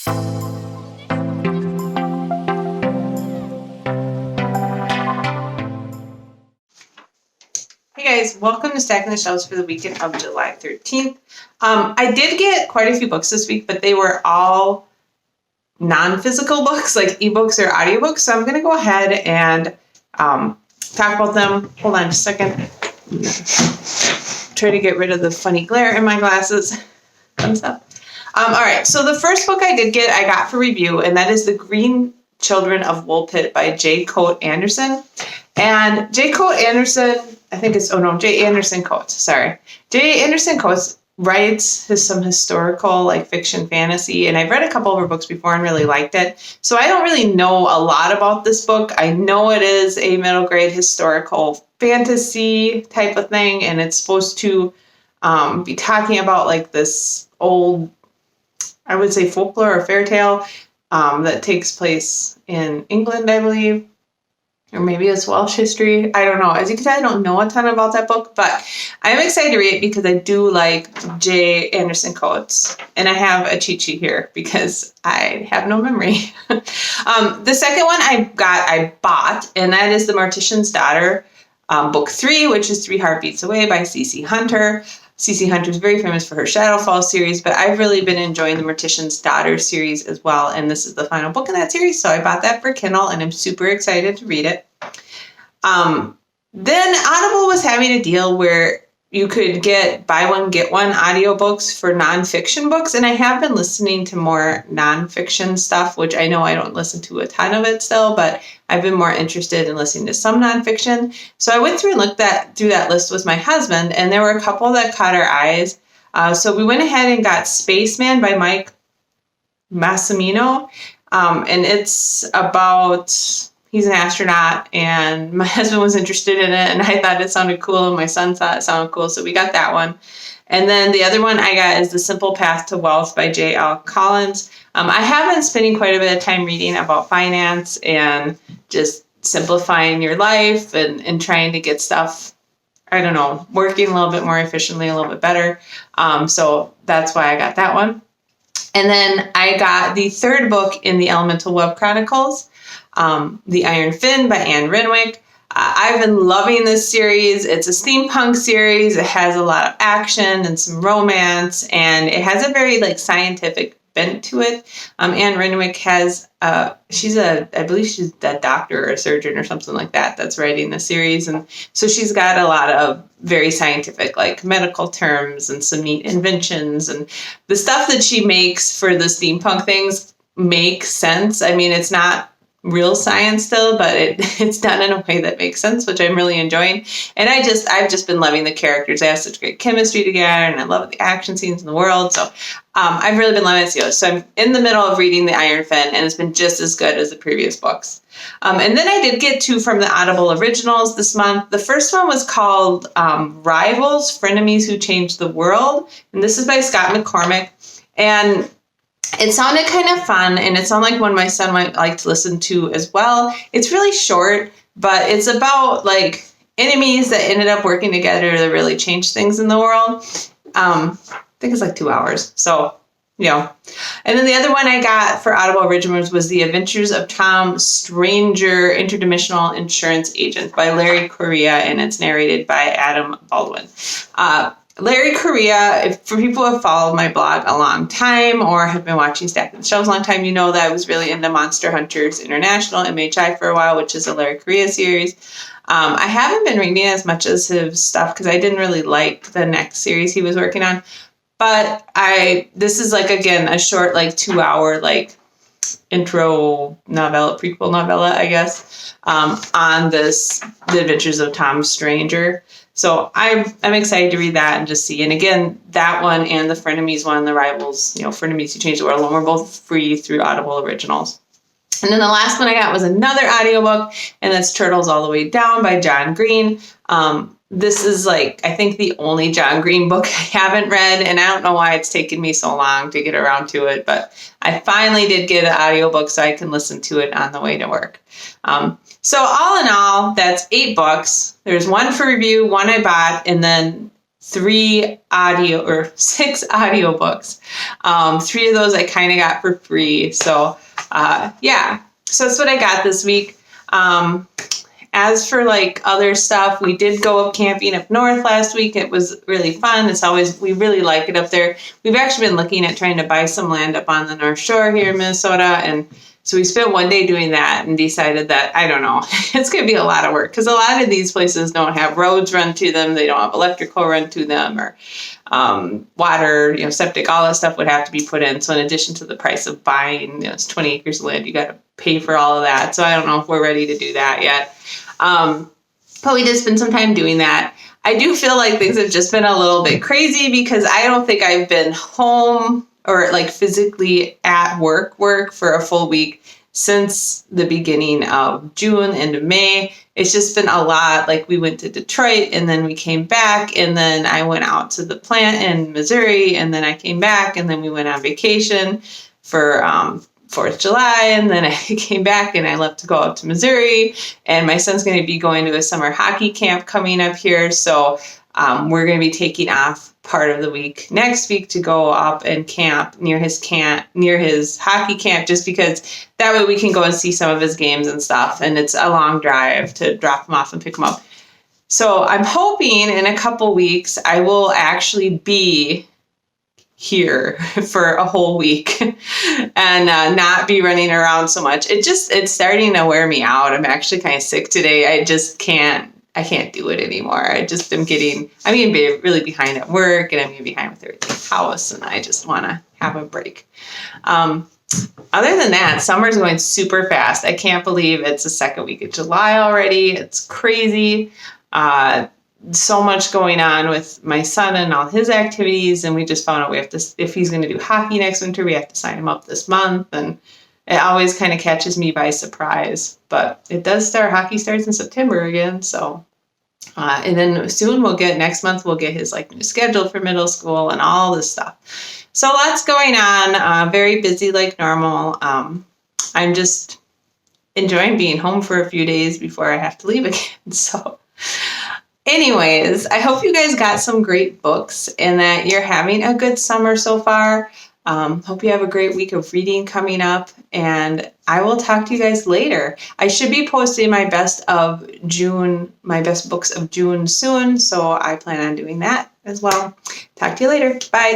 Hey guys, welcome to Stacking the Shelves for the weekend of July 13th. I did get quite a few books this week, but they were all non-physical books, like ebooks or audiobooks. So I'm going to go ahead and talk about them. Hold on just a second. Try to get rid of the funny glare in my glasses. Thumbs up. All right, so the first book I got for review, and that is The Green Children of Woolpit by J. Coate Anderson. And J. Anderson Coates, sorry. J. Anderson Coates writes some historical fiction fantasy, and I've read a couple of her books before and really liked it. So I don't really know a lot about this book. I know it is a middle grade historical fantasy type of thing, and it's supposed to be talking about this old, I would say, folklore or fairy tale that takes place in England, I believe. Or maybe it's Welsh history. I don't know. As you can tell, I don't know a ton about that book, but I'm excited to read it because I do like J. Anderson Coates. And I have a cheat sheet here because I have no memory. The second one I bought, and that is The Mortician's Daughter, Book 3, which is 3 Heartbeats Away by C.C. Hunter. C.C. Hunter is very famous for her Shadowfall series, but I've really been enjoying the Mortician's Daughter series as well, and this is the final book in that series, so I bought that for Kindle, and I'm super excited to read it. Then Audible was having a deal where you could get buy one, get one audiobooks for nonfiction books, and I have been listening to more nonfiction stuff, which I know I don't listen to a ton of it still, but I've been more interested in listening to some nonfiction. So I went through and looked through that list with my husband, and there were a couple that caught our eyes. So we went ahead and got Spaceman by Mike Massimino, and it's about... he's an astronaut, and my husband was interested in it, and I thought it sounded cool, and my son thought it sounded cool, so we got that one. And then the other one I got is The Simple Path to Wealth by J.L. Collins. I have been spending quite a bit of time reading about finance and just simplifying your life and trying to get stuff, working a little bit more efficiently, a little bit better. So that's why I got that one. And then I got the third book in the Elemental Web Chronicles, The Iron Fin by Anne Renwick. I've been loving this series. It's a steampunk series. It has a lot of action and some romance, and it has a very scientific bent to it. Anne Renwick has, I believe she's a doctor or a surgeon or something like that that's writing the series, and so she's got a lot of very scientific medical terms and some neat inventions, and the stuff that she makes for the steampunk things makes sense. I mean, it's not real science still, but it's done in a way that makes sense, which I'm really enjoying. And I've just been loving the characters. They have such great chemistry together, and I love the action scenes in the world. So I've really been loving it. So I'm in the middle of reading The Iron Fin, and it's been just as good as the previous books. And then I did get 2 from the Audible originals this month. The first one was called Rivals, Frenemies Who Changed the World. And this is by Scott McCormick. And it sounded kind of fun, and it sounded like one my son might like to listen to as well. It's really short, but it's about enemies that ended up working together to really change things in the world. I think it's 2 hours. So, And then the other one I got for Audible Originals was The Adventures of Tom Stranger, Interdimensional Insurance Agent by Larry Correia, and it's narrated by Adam Baldwin. Larry Correia, for people who have followed my blog a long time or have been watching Stacking the Shelves a long time, you know that I was really into Monster Hunters International, MHI, for a while, which is a Larry Correia series. I haven't been reading as much as his stuff because I didn't really like the next series he was working on. But this is again, a short 2-hour intro novella, prequel novella, I guess, on The Adventures of Tom Stranger. So I'm excited to read that and just see. And again, that one and the Frenemies one, the Rivals, Frenemies Who Changed the World, were both free through Audible Originals. And then the last one I got was another audiobook, and that's Turtles All the Way Down by John Green. This is I think the only John Green book I haven't read, and I don't know why it's taken me so long to get around to it, but I finally did get an audiobook so I can listen to it on the way to work. So all in all, that's 8 books. There's one for review, one I bought, and then 6 audiobooks. 3 of those I kind of got for free. So yeah, so that's what I got this week. As for like other stuff, we did go up camping up north last week. It was really fun. We really like it up there. We've actually been looking at trying to buy some land up on the North Shore here in Minnesota. And so we spent one day doing that and decided that, I don't know, it's going to be a lot of work because a lot of these places don't have roads run to them. They don't have electrical run to them, or water, septic, all that stuff would have to be put in. So in addition to the price of buying, it's 20 acres of land, you got to pay for all of that. So I don't know if we're ready to do that yet. But we did spend some time doing that. I do feel like things have just been a little bit crazy because I don't think I've been home or like physically at work for a full week since the beginning of June, end of May. It's just been a lot. Like we went to Detroit and then we came back, and then I went out to the plant in Missouri, and then I came back, and then we went on vacation for 4th of July, and then I came back and I left to go up to Missouri, and my son's going to be going to a summer hockey camp coming up here, so we're going to be taking off part of the week next week to go up and camp near his hockey camp, just because that way we can go and see some of his games and stuff, and it's a long drive to drop him off and pick him up. So I'm hoping in a couple weeks I will actually be here for a whole week and not be running around so much. It's starting to wear me out. I'm actually kind of sick today. I can't do it anymore. I'm getting really behind at work, and I'm getting behind with everything in the house, and I just want to have a break. Other than that, summer's going super fast. I can't believe it's the second week of July already. It's crazy. So much going on with my son and all his activities, and we just found out if he's going to do hockey next winter, we have to sign him up this month, and it always kind of catches me by surprise. But it does start. Hockey starts in September again, so and then soon next month we'll get his new schedule for middle school and all this stuff. So lots going on. Very busy like normal. I'm just enjoying being home for a few days before I have to leave again. So anyways, I hope you guys got some great books and that you're having a good summer so far. Hope you have a great week of reading coming up, and I will talk to you guys later. I should be posting my best books of June soon, so I plan on doing that as well. Talk to you later. Bye.